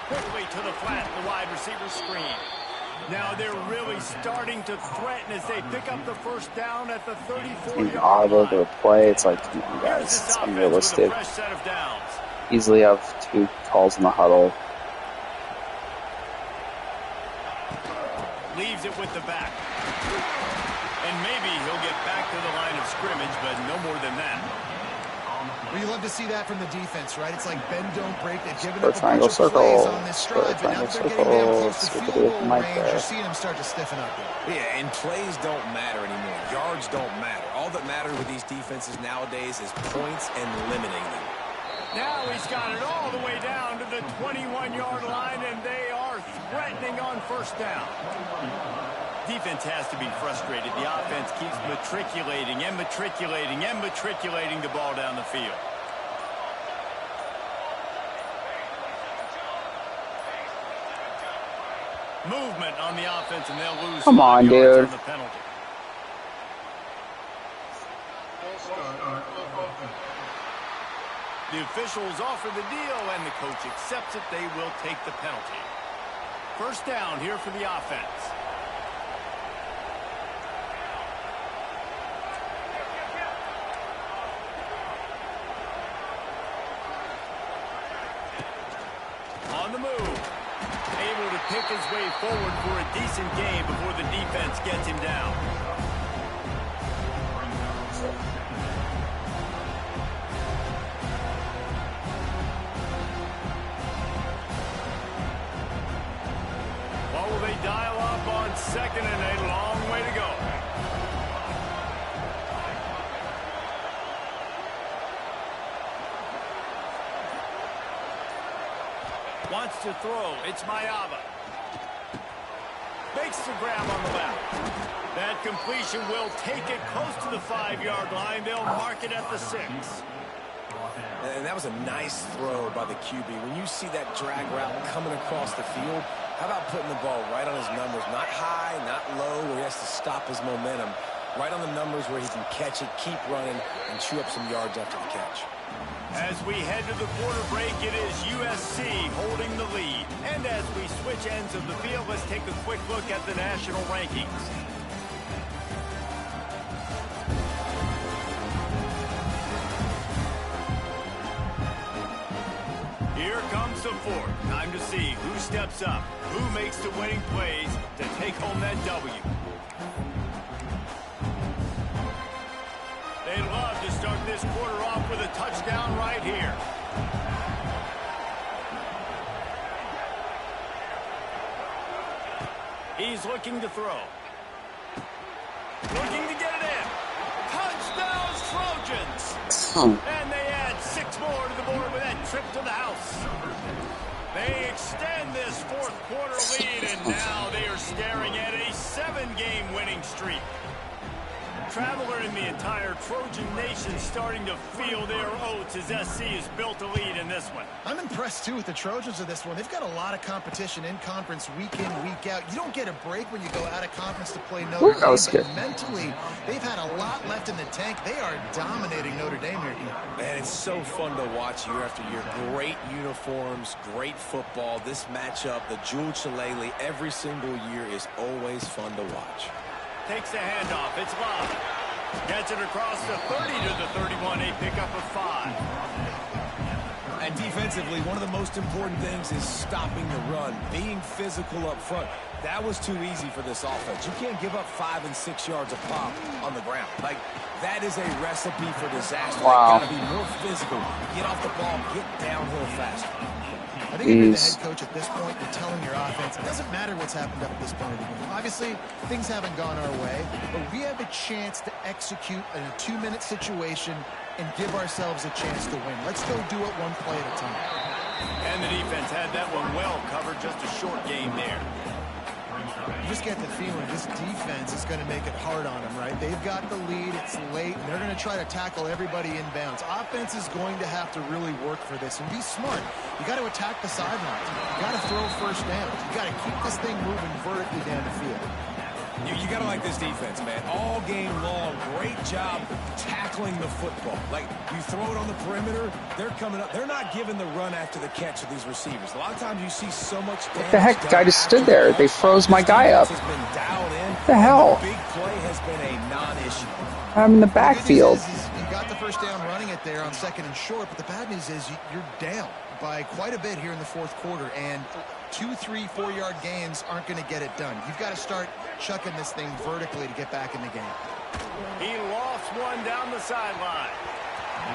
Quickly to the flat, the wide receiver screen. Now they're really starting to threaten as they pick up the 1st down at the 34-yard line. To a play, it's like, come on, guys, it's unrealistic. Easily have 2 calls in the huddle. Leaves it with the back. And maybe he'll get back to the line of scrimmage, but no more than that. Well, you love to see that from the defense, right? It's like bend, don't break. They've given Square up a triangle bunch of plays circle. on this Square drive, but now triangle that they're getting down close to circle. field goal Right range, there. you're seeing them start to stiffen up here. Yeah, and plays don't matter anymore. Yards don't matter. All that matters with these defenses nowadays is points and limiting them. Now he's got it all the way down to the 21-yard line, and they are threatening on first down. Defense has to be frustrated. The offense keeps matriculating and matriculating and matriculating the ball down the field. Movement on the offense, and they'll lose. Come on, dude. On the penalty. The officials offer the deal, and the coach accepts it. They will take the penalty. First down here for the offense. On the move. Able to pick his way forward for a decent game before the defense gets him down. What will they dial up on second and a long way to go? Wants to throw. It's Mayava. Makes the grab on the left. That completion will take it close to the 5-yard line. They'll mark it at the 6. And that was a nice throw by the QB. When you see that drag route coming across the field, how about putting the ball right on his numbers? Not high, not low, where he has to stop his momentum. Right on the numbers where he can catch it, keep running, and chew up some yards after the catch. As we head to the quarter break, it is USC holding the lead. And as we switch ends of the field, let's take a quick look at the national rankings. Here comes the fourth. Time to see who steps up, who makes the winning plays to take home that W. They'd love to start this quarter off with a touchdown right here. He's looking to throw. Looking to get it in. Touchdowns, Trojans! And they add 6 more to the board with that trip to the house. They extend this fourth quarter lead, and now they are staring at a 7-game winning streak. Traveler in the entire Trojan nation starting to feel their oats as SC has built a lead in this one. I'm impressed, too, with the Trojans of this one. They've got a lot of competition in conference week in, week out. You don't get a break when you go out of conference to play Notre Dame, but mentally, they've had a lot left in the tank. They are dominating Notre Dame here. Man, it's so fun to watch year after year. Great uniforms, great football. This matchup, the Jewel Shillelagh, every single year is always fun to watch. Takes the handoff. It's Love. Gets it across the 30 to the 31. A pickup of 5. And defensively, one of the most important things is stopping the run, being physical up front. That was too easy for this offense. You can't give up 5 and 6 yards a pop on the ground. Like, that is a recipe for disaster. Wow. They got to be more physical. Get off the ball, get downhill faster. I think if you're the head coach at this point, you're telling your offense, it doesn't matter what's happened up at this point of the game. Obviously, things haven't gone our way, but we have a chance to execute in a 2-minute situation and give ourselves a chance to win. Let's go do it one play at a time. And the defense had that one well covered. Just a short game there. You just get the feeling this defense is going to make it hard on them, right? They've got the lead. It's late. And they're going to try to tackle everybody inbounds. Offense is going to have to really work for this and be smart. You got to attack the sidelines. You got to throw first down. You got to keep this thing moving vertically down the field. You got to like this defense, man. All game long, great job tackling the football. Like, you throw it on the perimeter, they're coming up. They're not giving the run after the catch of these receivers. A lot of times you see so much damage. What the heck? The guy just stood there. They froze my guy up. Has been dialed in. What the hell? The big play has been a non-issue. I'm in the backfield. You got the first down running it there on 2nd and short, but the bad news is you're down by quite a bit here in the fourth quarter, and 2, 3, 4-yard gains aren't going to get it done. You've got to start chucking this thing vertically to get back in the game. He lost one down the sideline.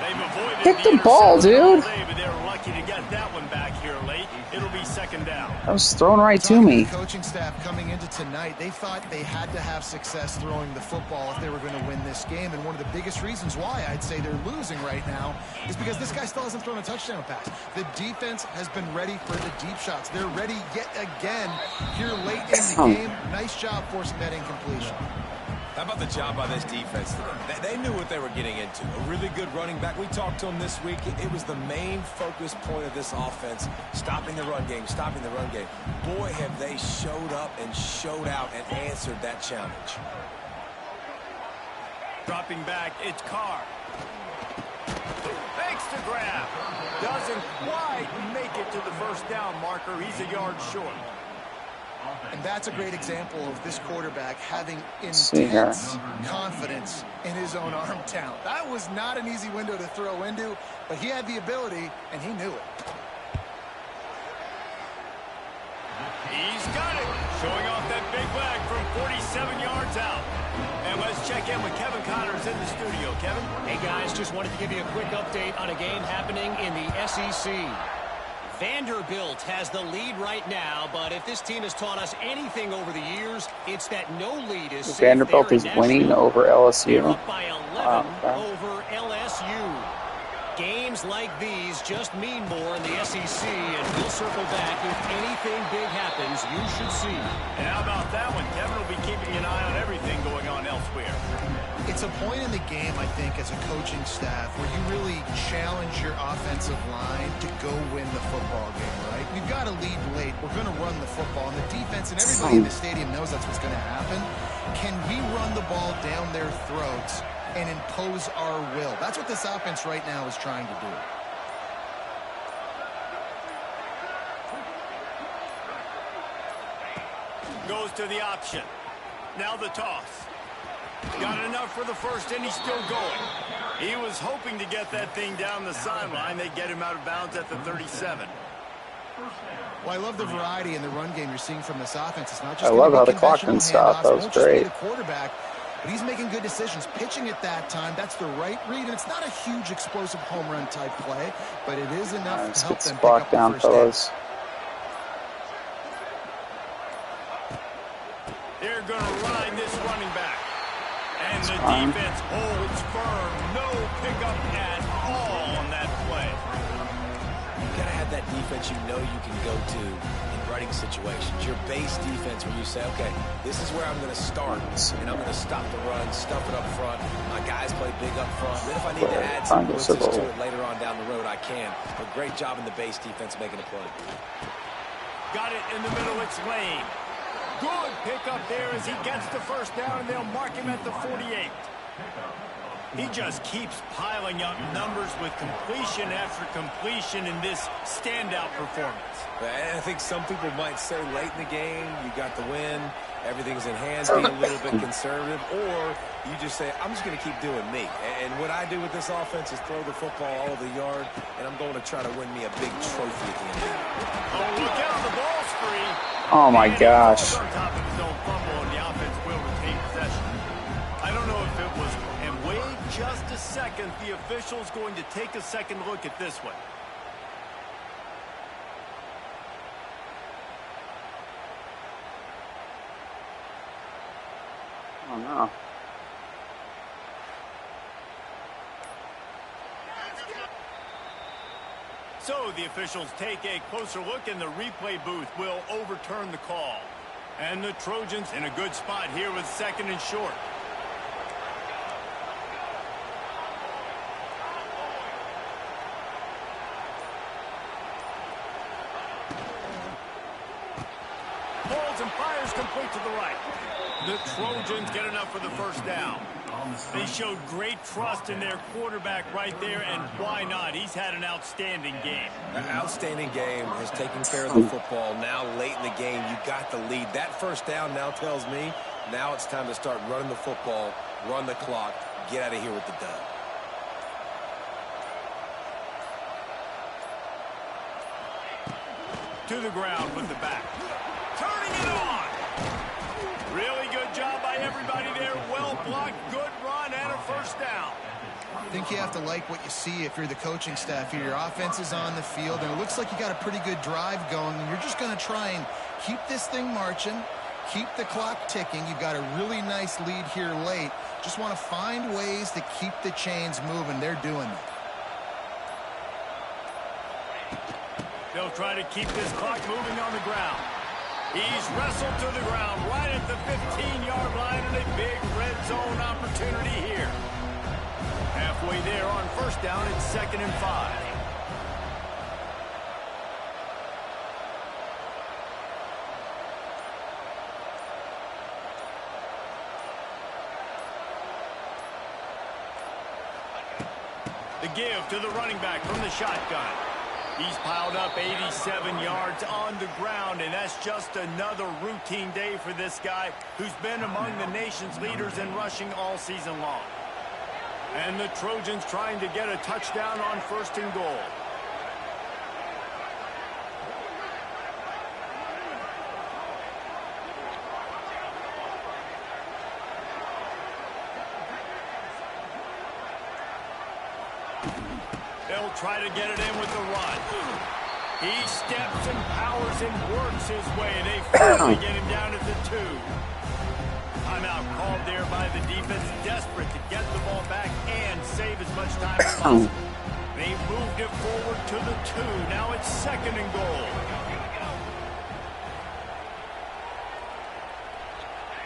They've avoided Hit the ball, dude. But they're lucky to get that one back here late. It'll be second down. That was thrown right to me. The coaching staff coming into tonight, they thought they had to have success throwing the football if they were going to win this game. And one of the biggest reasons why I'd say they're losing right now is because this guy still hasn't thrown a touchdown pass. The defense has been ready for the deep shots. They're ready yet again here late in the game. Nice job forcing that incompletion. How about the job by this defense today? They knew what they were getting into. A really good running back. We talked to him this week. It was the main focus point of this offense, stopping the run game, stopping the run game. Boy, have they showed up and showed out and answered that challenge. Dropping back, it's Carr. Makes the grab. Doesn't quite make it to the first down marker. He's a yard short. And that's a great example of this quarterback having intense confidence in his own arm talent. That was not an easy window to throw into, but he had the ability, and he knew it. He's got it. Showing off that big leg from 47 yards out. And let's check in with Kevin Connors in the studio. Kevin? Hey, guys, just wanted to give you a quick update on a game happening in the SEC. Vanderbilt has the lead right now, but if this team has taught us anything over the years, it's that no lead is safe. Vanderbilt is winning over LSU. Up by 11 over LSU. Games like these just mean more in the SEC, and we'll circle back if anything big happens. You should see. And how about that one? Kevin will be keeping an eye on everything going on elsewhere. It's a point in the game, I think, as a coaching staff where you really challenge your offensive line to go win the football game, right? We've got to lead late. We're going to run the football, and the defense and everybody in the stadium knows that's what's going to happen. Can we run the ball down their throats and impose our will? That's what this offense right now is trying to do. Goes to the option. Now the toss. Got enough for the first, and he's still going. He was hoping to get that thing down the sideline. They get him out of bounds at the 37. Well, I love the variety in the run game you're seeing from this offense. It's not just I love how the clock didn't stop. That was great. The quarterback, but he's making good decisions. Pitching at that time, that's the right read, and it's not a huge explosive home run type play, but it is enough to help them pick up the first down. They're going to ride this running back. And the defense holds firm. No pickup at all on that play. You got to have that defense you know you can go to in running situations. Your base defense where you say, okay, this is where I'm going to start, and I'm going to stop the run, stuff it up front. My guys play big up front. Then if I need to add some blitzes to it later on down the road, I can. A great job in the base defense making a play. Got it in the middle. It's Lane. Good pickup there as he gets the first down, and they'll mark him at the 48. He just keeps piling up numbers with completion after completion in this standout performance. And I think some people might say late in the game, you got the win, everything's in hand, being a little bit conservative, or you just say, I'm just going to keep doing me. And what I do with this offense is throw the football all over the yard, and I'm going to try to win me a big trophy at the end of the game. Oh, look out, the ball's free. Oh my gosh. On top of his own fumble, and the offense will retain possession. I don't know if it was, and wait just a second, the official's going to take a second look at this one. Oh no. So the officials take a closer look, and the replay booth will overturn the call. And the Trojans in a good spot here with second and short. Pulls and fires complete to the right. The Trojans get enough for the first down. They showed great trust in their quarterback right there, and why not? He's had an outstanding game. An outstanding game, has taken care of the football. Now late in the game, you got the lead. That first down now tells me now it's time to start running the football, run the clock, get out of here with the dub. To the ground with the back. Turning it on. Really good job by everybody there. Well blocked, good run, and a first down. I think you have to like what you see if you're the coaching staff here. Your offense is on the field, and it looks like you got a pretty good drive going, and you're just going to try and keep this thing marching, keep the clock ticking. You've got a really nice lead here late. Just want to find ways to keep the chains moving. They're doing that. They'll try to keep this clock moving on the ground. He's wrestled to the ground right at the 15-yard line, and a big red zone opportunity here. Halfway there on first down, it's 2nd and 5. The give to the running back from the shotgun. He's piled up 87 yards on the ground, and that's just another routine day for this guy who's been among the nation's leaders in rushing all season long. And the Trojans trying to get a touchdown on 1st and goal. They'll try to get it in with the run. He steps and powers and works his way. They finally get him down at the 2. Timeout called there by the defense, desperate to get the ball back and save as much time as possible. They moved it forward to the 2. Now it's 2nd and goal.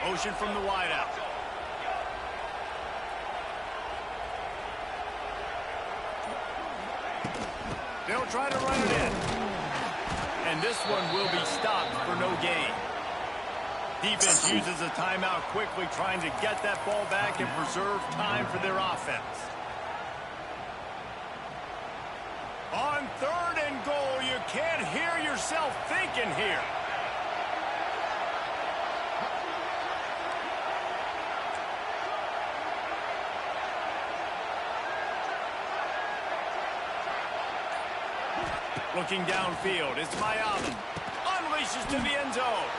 Motion from the wideout. They'll try to run it in. And this one will be stopped for no gain. Defense uses a timeout quickly, trying to get that ball back and preserve time for their offense. On 3rd and goal, you can't hear yourself thinking here. Looking downfield, it's Miami. Unleashes to the end zone.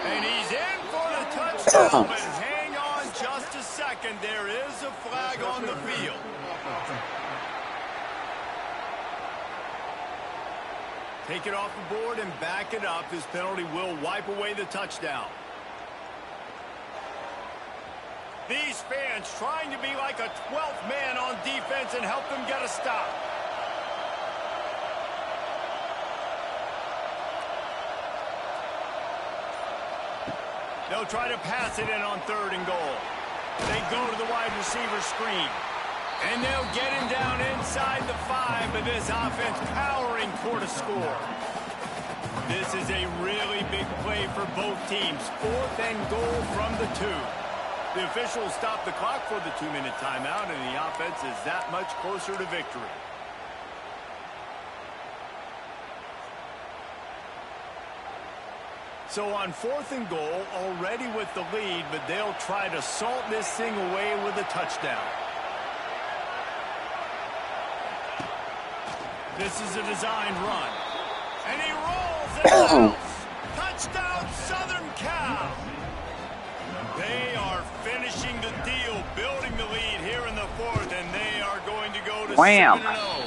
And he's in for the touchdown, but hang on just a second. There is a flag on the field. Take it off the board and back it up. This penalty will wipe away the touchdown. These fans trying to be like a 12th man on defense and help them get a stop. They'll try to pass it in on 3rd and goal. They go to the wide receiver screen. And they'll get him down inside the 5, but this offense powering toward a score. This is a really big play for both teams. 4th and goal from the 2. The officials stop the clock for the 2-minute timeout, and the offense is that much closer to victory. So on 4th and goal, already with the lead, but they'll try to salt this thing away with a touchdown. This is a designed run. And he rolls it out. Touchdown, Southern Cal. They are finishing the deal, building the lead here in the 4th, and they are going to go to 7-0.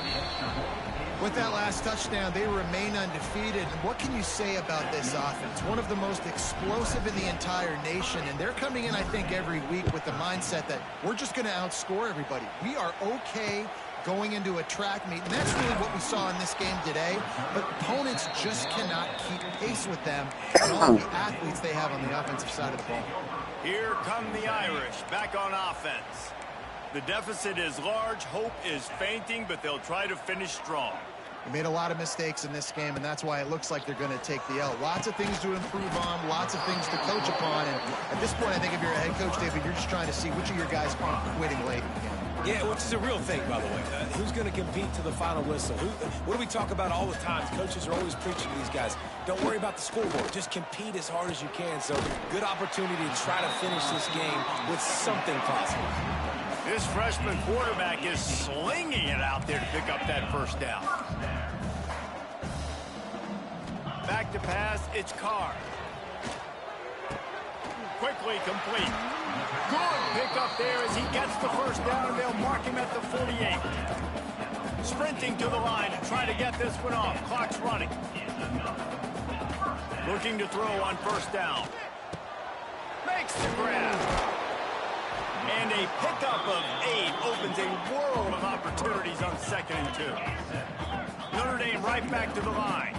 With that last touchdown, they remain undefeated. And what can you say about this offense? One of the most explosive in the entire nation, and they're coming in, I think, every week with the mindset that we're just going to outscore everybody. We are okay going into a track meet, and that's really what we saw in this game today. But opponents just cannot keep pace with them and all the athletes they have on the offensive side of the ball. Here come the Irish back on offense. The deficit is large, hope is fainting, but they'll try to finish strong. They made a lot of mistakes in this game, and that's why it looks like they're going to take the L. Lots of things to improve on, lots of things to coach upon, and at this point, I think if you're a head coach, David, you're just trying to see which of your guys aren't quitting late in the game. Yeah, which is a real thing, by the way. Who's going to compete to the final whistle? What do we talk about all the time? Coaches are always preaching to these guys. Don't worry about the scoreboard. Just compete as hard as you can. So, good opportunity to try to finish this game with something possible. This freshman quarterback is slinging it out there to pick up that first down. Back to pass, it's Carr. quickly complete. Good pickup there as he gets the first down, and they'll mark him at the 48. Sprinting to the line to try to get this one off. Clock's running. Looking to throw on first down. Makes the grab. And a pickup of 8 opens a world of opportunities on 2nd and 2. Notre Dame right back to the line.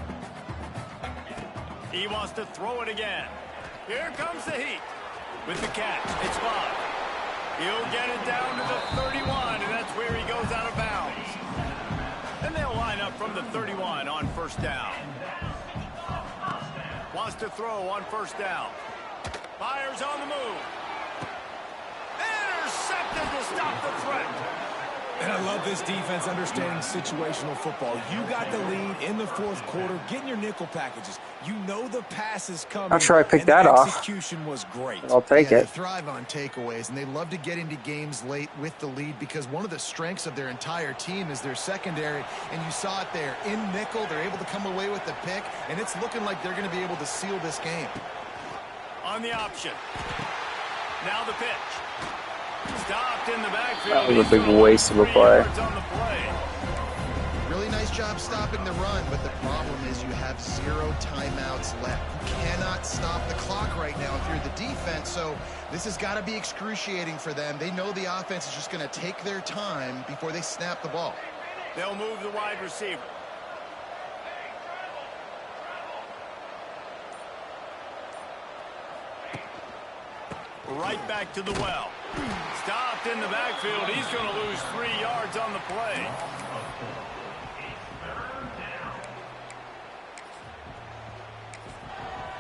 He wants to throw it again. Here comes the heat. With the catch, it's Bob. He'll get it down to the 31, and that's where he goes out of bounds. And they'll line up from the 31 on first down. Wants to throw on first down. Fires on the move. Intercepted to stop the threat. And I love this defense understanding situational football. You got the lead in the 4th quarter. Get in your nickel packages. You know the pass is coming. Not sure I picked that off. Execution was great. I'll take it. They thrive on takeaways, and they love to get into games late with the lead because one of the strengths of their entire team is their secondary, and you saw it there. In nickel, they're able to come away with the pick, and it's looking like they're going to be able to seal this game. On the option. Now the pitch. Stopped in the backfield. That was a big waste of a play. Really nice job stopping the run, but the problem is you have 0 timeouts left. You cannot stop the clock right now if you're the defense, so this has got to be excruciating for them. They know the offense is just going to take their time before they snap the ball. They'll move the wide receiver. Right back to the well. Stopped in the backfield. He's going to lose 3 yards on the play.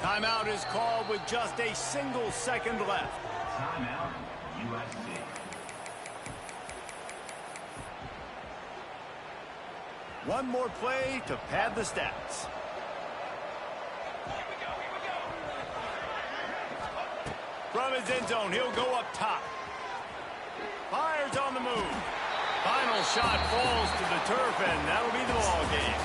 Timeout is called with just a single second left. Timeout, USC. One more play to pad the stats. From his end zone, he'll go up top. Fires on the move. Final shot falls to the turf, and that'll be the ball game.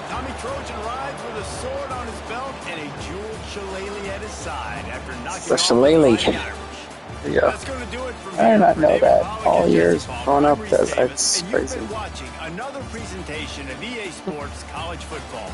Tommy Trojan rides with a sword on his belt and a jeweled shillelagh at his side after knocking off the Fighting Irish. There you go. That's going to do it for me. I did not know David that Pollock all and years Jesse growing up. Paul. That's And you've crazy. been watching another presentation of EA Sports College Football.